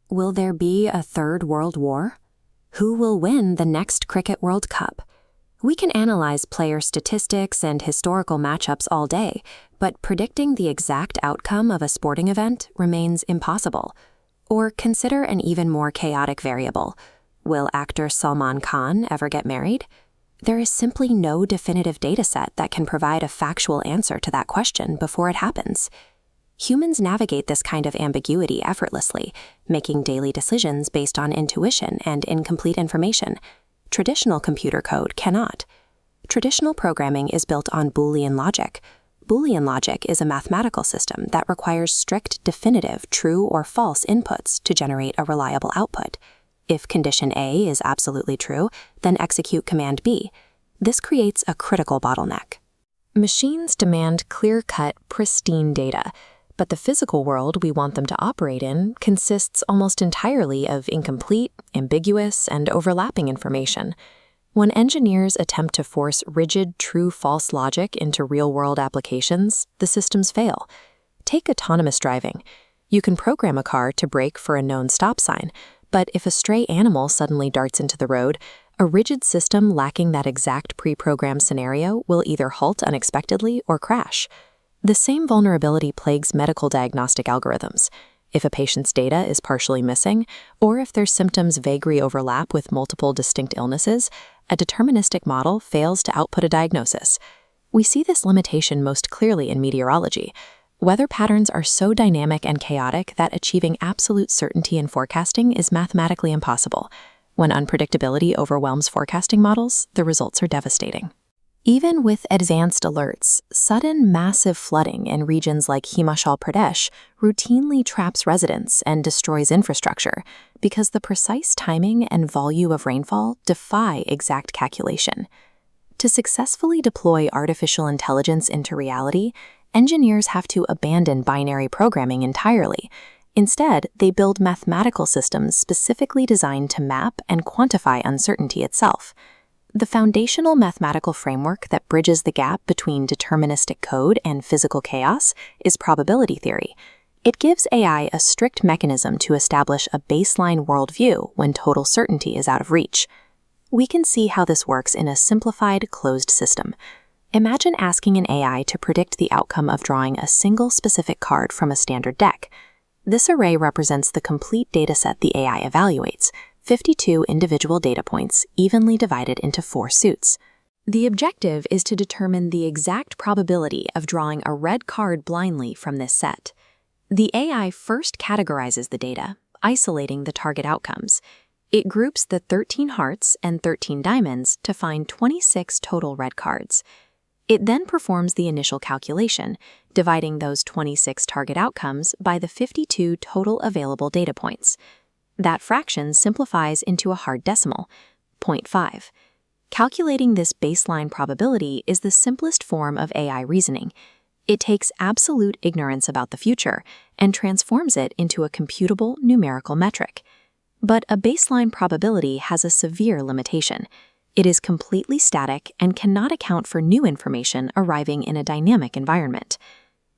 Will there be a third world war? Who will win the next Cricket World Cup? We can analyze player statistics and historical matchups all day, but predicting the exact outcome of a sporting event remains impossible. Or consider an even more chaotic variable. Will actor Salman Khan ever get married? There is simply no definitive dataset that can provide a factual answer to that question before it happens. Humans navigate this kind of ambiguity effortlessly, making daily decisions based on intuition and incomplete information. Traditional computer code cannot. Traditional programming is built on Boolean logic. Boolean logic is a mathematical system that requires strict, definitive, true or false inputs to generate a reliable output. If condition A is absolutely true, then execute command B. This creates a critical bottleneck. Machines demand clear-cut, pristine data, but the physical world we want them to operate in consists almost entirely of incomplete, ambiguous, and overlapping information. When engineers attempt to force rigid, true-false logic into real-world applications, the systems fail. Take autonomous driving. You can program a car to brake for a known stop sign, but if a stray animal suddenly darts into the road, a rigid system lacking that exact pre-programmed scenario will either halt unexpectedly or crash. The same vulnerability plagues medical diagnostic algorithms. If a patient's data is partially missing, or if their symptoms vaguely overlap with multiple distinct illnesses, a deterministic model fails to output a diagnosis. We see this limitation most clearly in meteorology. Weather patterns are so dynamic and chaotic that achieving absolute certainty in forecasting is mathematically impossible. When unpredictability overwhelms forecasting models, the results are devastating. Even with advanced alerts, sudden massive flooding in regions like Himachal Pradesh routinely traps residents and destroys infrastructure because the precise timing and volume of rainfall defy exact calculation. To successfully deploy artificial intelligence into reality, engineers have to abandon binary programming entirely. Instead, they build mathematical systems specifically designed to map and quantify uncertainty itself. The foundational mathematical framework that bridges the gap between deterministic code and physical chaos is probability theory. It gives AI a strict mechanism to establish a baseline worldview when total certainty is out of reach. We can see how this works in a simplified, closed system. Imagine asking an AI to predict the outcome of drawing a single specific card from a standard deck. This array represents the complete dataset the AI evaluates, 52 individual data points evenly divided into 4 suits. The objective is to determine the exact probability of drawing a red card blindly from this set. The AI first categorizes the data, isolating the target outcomes. It groups the 13 hearts and 13 diamonds to find 26 total red cards. It then performs the initial calculation, dividing those 26 target outcomes by the 52 total available data points. That fraction simplifies into a hard decimal, 0.5. Calculating this baseline probability is the simplest form of AI reasoning. It takes absolute ignorance about the future and transforms it into a computable numerical metric. But a baseline probability has a severe limitation. It is completely static and cannot account for new information arriving in a dynamic environment.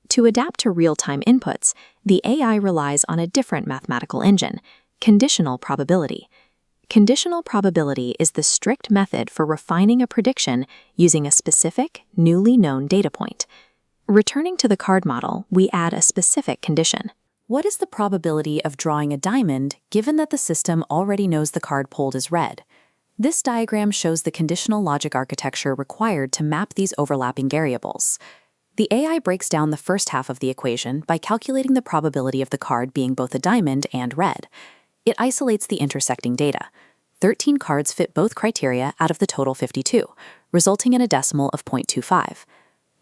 To adapt to real-time inputs, the AI relies on a different mathematical engine, conditional probability. Conditional probability is the strict method for refining a prediction using a specific, newly known data point. Returning to the card model, we add a specific condition. What is the probability of drawing a diamond given that the system already knows the card pulled is red? This diagram shows the conditional logic architecture required to map these overlapping variables. The AI breaks down the first half of the equation by calculating the probability of the card being both a diamond and red. It isolates the intersecting data. 13 cards fit both criteria out of the total 52, resulting in a decimal of 0.25.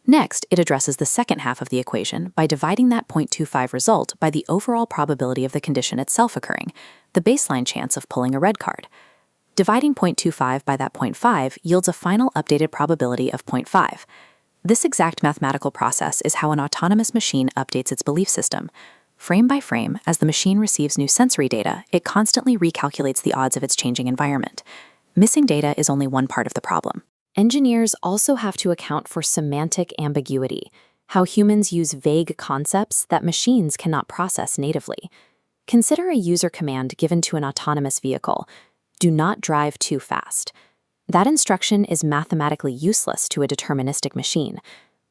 Next, it addresses the second half of the equation by dividing that 0.25 result by the overall probability of the condition itself occurring, the baseline chance of pulling a red card. Dividing 0.25 by that 0.5 yields a final updated probability of 0.5. This exact mathematical process is how an autonomous machine updates its belief system. Frame by frame, as the machine receives new sensory data, it constantly recalculates the odds of its changing environment. Missing data is only one part of the problem. Engineers also have to account for semantic ambiguity, how humans use vague concepts that machines cannot process natively. Consider a user command given to an autonomous vehicle: do not drive too fast. That instruction is mathematically useless to a deterministic machine.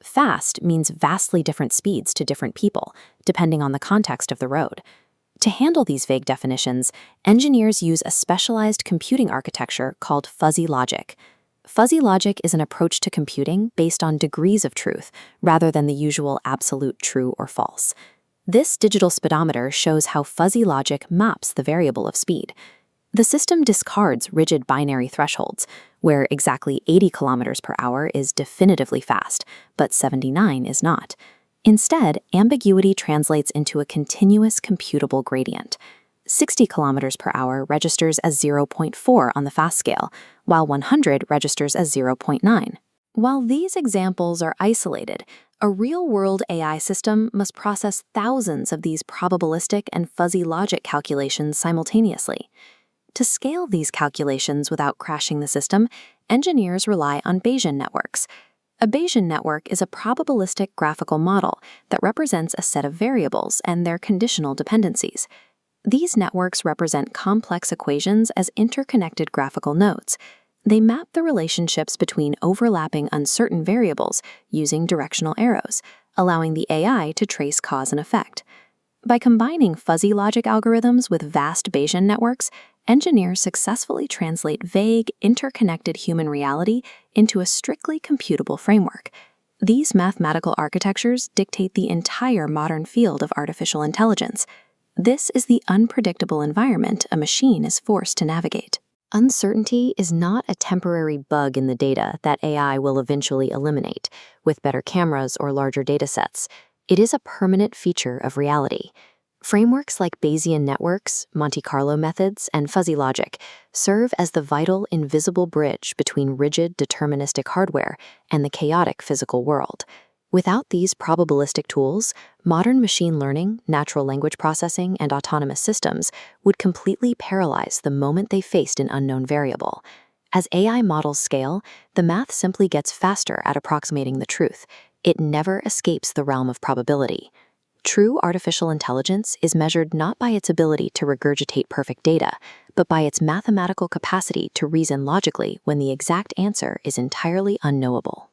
Fast means vastly different speeds to different people, depending on the context of the road. To handle these vague definitions, engineers use a specialized computing architecture called fuzzy logic. Fuzzy logic is an approach to computing based on degrees of truth, rather than the usual absolute true or false. This digital speedometer shows how fuzzy logic maps the variable of speed. The system discards rigid binary thresholds, where exactly 80 kilometers per hour is definitively fast, but 79 is not. Instead, ambiguity translates into a continuous computable gradient. 60 kilometers per hour registers as 0.4 on the fast scale, while 100 registers as 0.9. While these examples are isolated, a real-world AI system must process thousands of these probabilistic and fuzzy logic calculations simultaneously. To scale these calculations without crashing the system, engineers rely on Bayesian networks. A Bayesian network is a probabilistic graphical model that represents a set of variables and their conditional dependencies. These networks represent complex equations as interconnected graphical nodes. They map the relationships between overlapping uncertain variables using directional arrows, allowing the AI to trace cause and effect. By combining fuzzy logic algorithms with vast Bayesian networks, engineers successfully translate vague, interconnected human reality into a strictly computable framework. These mathematical architectures dictate the entire modern field of artificial intelligence. This is the unpredictable environment a machine is forced to navigate. Uncertainty is not a temporary bug in the data that AI will eventually eliminate with better cameras or larger datasets. It is a permanent feature of reality. Frameworks like Bayesian networks, Monte Carlo methods, and fuzzy logic serve as the vital, invisible bridge between rigid, deterministic hardware and the chaotic physical world. Without these probabilistic tools, modern machine learning, natural language processing, and autonomous systems would completely paralyze the moment they faced an unknown variable. As AI models scale, the math simply gets faster at approximating the truth. It never escapes the realm of probability. True artificial intelligence is measured not by its ability to regurgitate perfect data, but by its mathematical capacity to reason logically when the exact answer is entirely unknowable.